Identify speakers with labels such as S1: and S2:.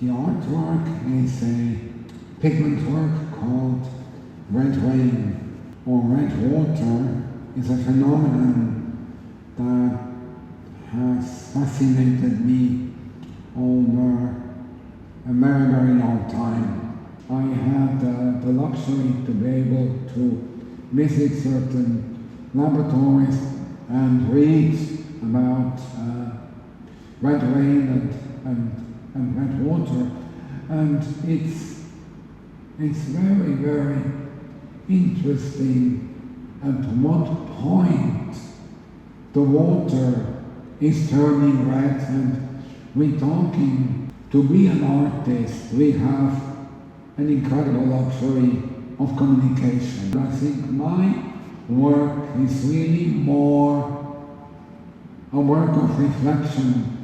S1: The artwork is a pigment work called red rain or red water. Is a phenomenon that has fascinated me over a very, very long time. I had the luxury to be able to visit certain laboratories and read about red rain and red water, and it's very, very interesting at what point the water is turning red. And we're talking, to be an artist, we have an incredible luxury of communication. I think my work is really more a work of reflection